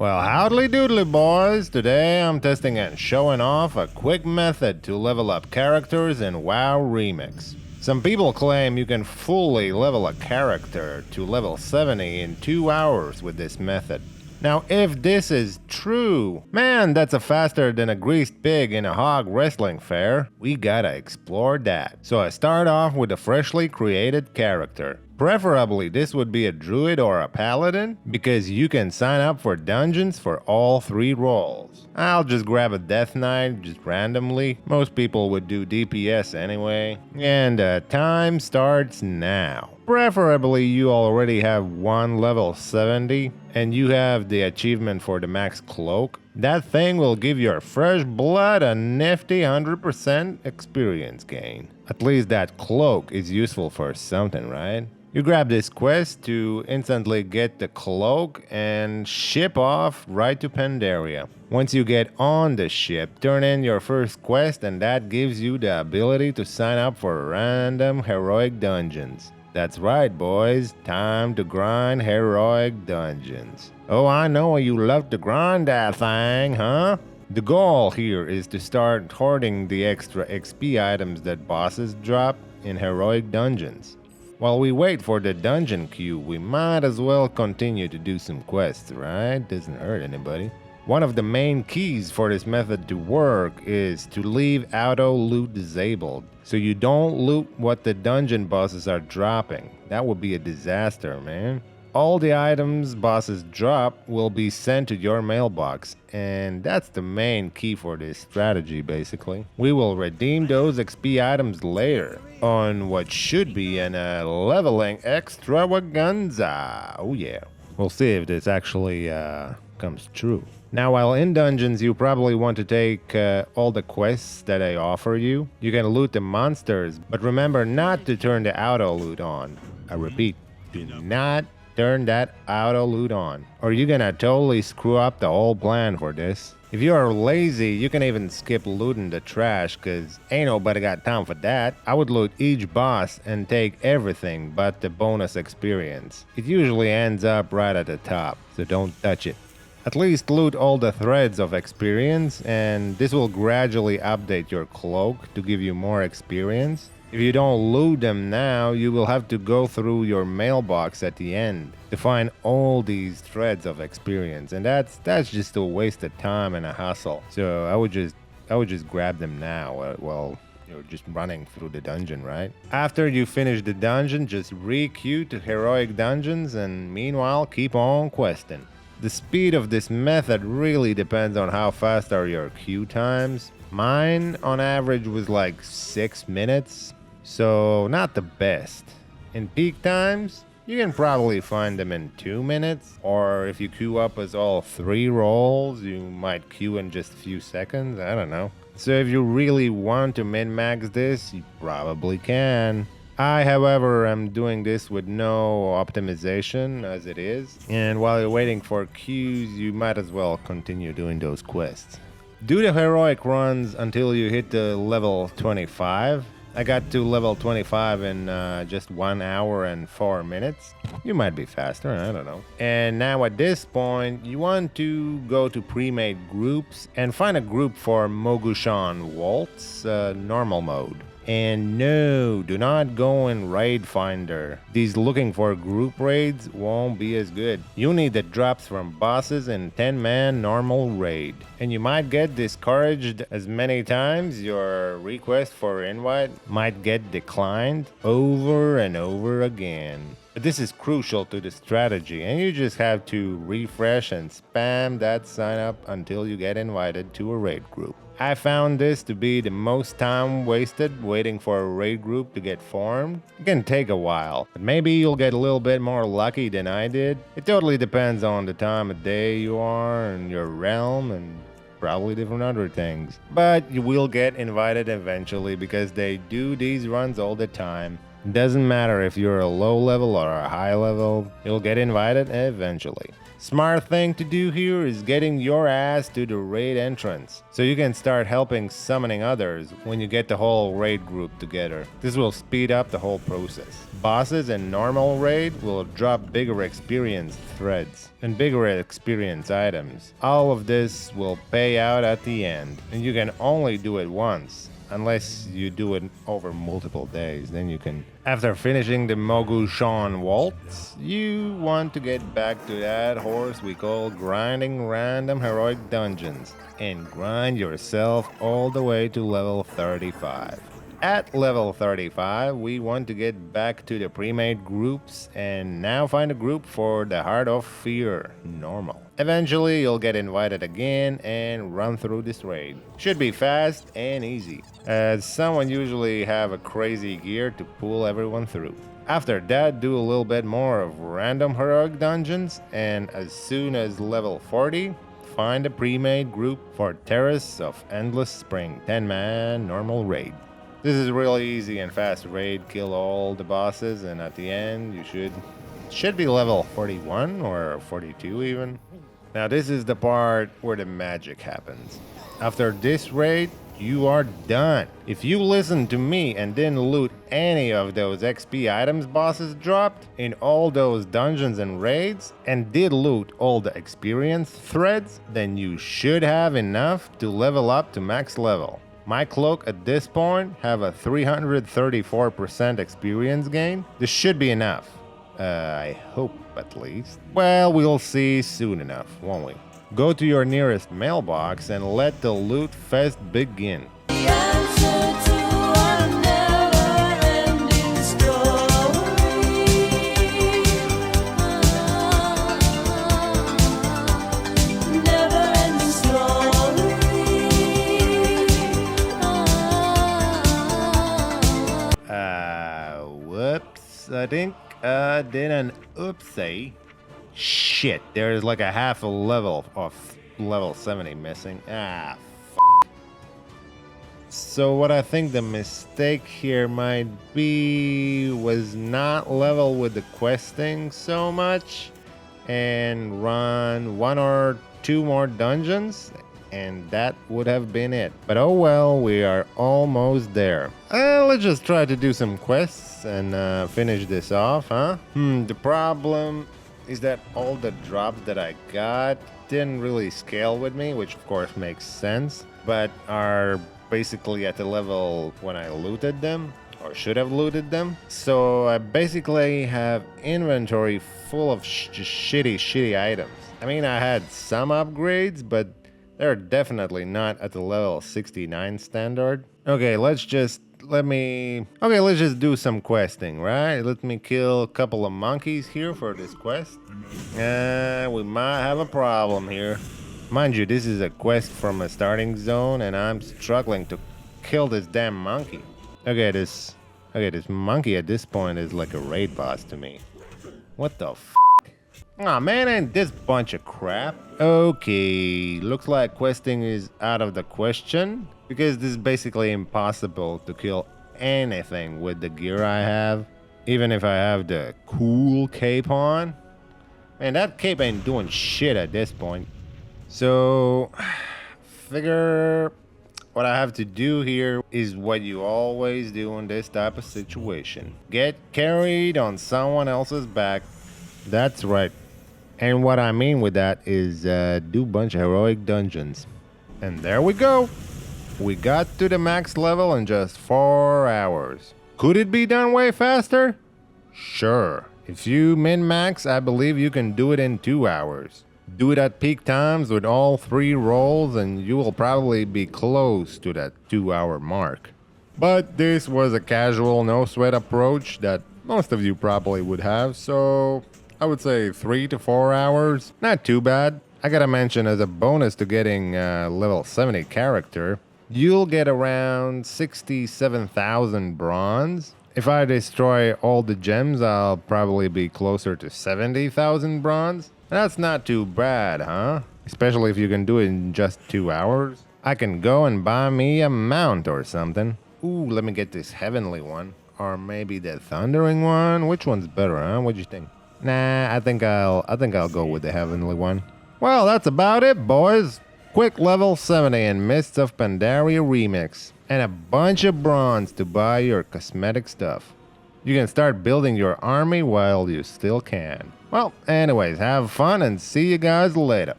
Well, howdly doodly boys, today I'm testing and showing off a quick method to level up characters in WoW Remix. Some people claim you can fully level a character to level 70 in 2 hours with this method. Now if this is true, man, that's a faster than a greased pig in a hog wrestling fair. We gotta explore that. So I start off with a freshly created character. Preferably this would be a druid or a paladin, because you can sign up for dungeons for all 3 roles. I'll just grab a death knight just randomly. Most people would do DPS anyway. And time starts now. Preferably you already have one level 70 and you have the achievement for the max cloak. That thing will give your fresh blood a nifty 100% experience gain. At least that cloak is useful for something, right? You grab this quest to instantly get the cloak and ship off right to Pandaria. Once you get on the ship, turn in your first quest and that gives you the ability to sign up for random heroic dungeons. That's right, boys, time to grind heroic dungeons. Oh, I know you love to grind that thing, huh? The goal here is to start hoarding the extra XP items that bosses drop in heroic dungeons. While we wait for the dungeon queue, we might as well continue to do some quests, right? Doesn't hurt anybody. One of the main keys for this method to work is to leave auto loot disabled, so you don't loot what the dungeon bosses are dropping. That would be a disaster, man. All the items bosses drop will be sent to your mailbox, and that's the main key for this strategy basically. We will redeem those XP items later on what should be an leveling extravaganza. Oh yeah. We'll see if this actually comes true. Now while in dungeons you probably want to take all the quests that I offer you. You can loot the monsters, but remember not to turn the auto loot on. I repeat, do not turn that auto loot on, or you're gonna totally screw up the whole plan for this. If you are lazy, you can even skip looting the trash, cause ain't nobody got time for that. I would loot each boss and take everything but the bonus experience. It usually ends up right at the top, so don't touch it. At least loot all the threads of experience, and this will gradually update your cloak to give you more experience. If you don't loot them now, you will have to go through your mailbox at the end to find all these threads of experience, and that's just a waste of time and a hassle. So I would just grab them now while you're just running through the dungeon, right? After you finish the dungeon, just re-queue to heroic dungeons, and meanwhile keep on questing. The speed of this method really depends on how fast are your queue times. Mine on average was like 6 minutes. So not the best. In peak times, you can probably find them in 2 minutes, or if you queue up as all 3 roles, you might queue in just a few seconds, I don't know. So if you really want to min-max this, you probably can. I, however, am doing this with no optimization as it is, and while you're waiting for queues, you might as well continue doing those quests. Do the heroic runs until you hit the level 25. I got to level 25 in just 1 hour and 4 minutes. You might be faster, I don't know. And now at this point, you want to go to pre-made groups and find a group for Mogushan Waltz normal mode. And no, do not go in Raid Finder. These looking for group raids won't be as good. You need the drops from bosses in 10-man normal raid. And you might get discouraged as many times your request for invite might get declined over and over again. But this is crucial to the strategy, and you just have to refresh and spam that sign up until you get invited to a raid group. I found this to be the most time wasted waiting for a raid group to get formed. It can take a while, but maybe you'll get a little bit more lucky than I did. It totally depends on the time of day you are and your realm and probably different other things. But you will get invited eventually because they do these runs all the time. It doesn't matter if you're a low level or a high level, you'll get invited eventually. Smart thing to do here is getting your ass to the raid entrance, so you can start helping summoning others when you get the whole raid group together. This will speed up the whole process. Bosses in normal raid will drop bigger experience threads and bigger experience items. All of this will pay out at the end, and you can only do it once. Unless you do it over multiple days, then you can. After finishing the Mogushan Waltz, you want to get back to that horse we call grinding random heroic dungeons and grind yourself all the way to level 35. At level 35, we want to get back to the pre-made groups and now find a group for the Heart of Fear, normal. Eventually, you'll get invited again and run through this raid. Should be fast and easy, as someone usually have a crazy gear to pull everyone through. After that, do a little bit more of random heroic dungeons, and as soon as level 40, find a pre-made group for Terrace of Endless Spring 10-man normal raid. This is really easy and fast raid, kill all the bosses, and at the end you should be level 41 or 42 even. Now this is the part where the magic happens. After this raid, you are done. If you listened to me and didn't loot any of those XP items bosses dropped in all those dungeons and raids, and did loot all the experience threads, then you should have enough to level up to max level. My cloak at this point have a 334% experience gain. This should be enough. I hope at least. Well, we'll see soon enough, won't we? Go to your nearest mailbox and let the loot fest begin. The answer to our never-ending story. Never-ending story. Whoops. I think I did an oopsie. Shit, there's like a half a level of level 70 missing. So what I think the mistake here might be was not level with the questing so much and run 1 or 2 more dungeons, and that would have been it. But oh well, we are almost there. Let's just try to do some quests and finish this off, huh? The problem is that all the drops that I got didn't really scale with me, which of course makes sense, but are basically at the level when I looted them, or should have looted them. So I basically have inventory full of just shitty items. I mean, I had some upgrades, but they're definitely not at the level 69 standard. Okay, let's just do some questing, right? Let me kill a couple of monkeys here for this quest. We might have a problem here. Mind you, this is a quest from a starting zone, and I'm struggling to kill this damn monkey. This monkey at this point is like a raid boss to me. What the f***? Aw, man, ain't this bunch of crap? Okay, looks like questing is out of the question, because this is basically impossible to kill anything with the gear I have, even if I have the cool cape on. Man, that cape ain't doing shit at this point. So, figure what I have to do here is what you always do in this type of situation. Get carried on someone else's back. That's right. And what I mean with that is do a bunch of heroic dungeons. And there we go. We got to the max level in just 4 hours. Could it be done way faster? Sure. If you min-max, I believe you can do it in 2 hours. Do it at peak times with all 3 rolls and you will probably be close to that 2-hour mark. But this was a casual, no-sweat approach that most of you probably would have, so I would say 3 to 4 hours. Not too bad. I gotta mention, as a bonus to getting level 70 character, you'll get around 67,000 bronze. If I destroy all the gems, I'll probably be closer to 70,000 bronze. That's not too bad, huh? Especially if you can do it in just 2 hours. I can go and buy me a mount or something. Ooh, let me get this heavenly one. Or maybe the thundering one. Which one's better, huh? What do you think? Nah, I think I'll go with the heavenly one. Well, that's about it, boys. Quick level 70 in Mists of Pandaria remix, and a bunch of bronze to buy your cosmetic stuff. You can start building your army while you still can. Well, anyways, have fun and see you guys later.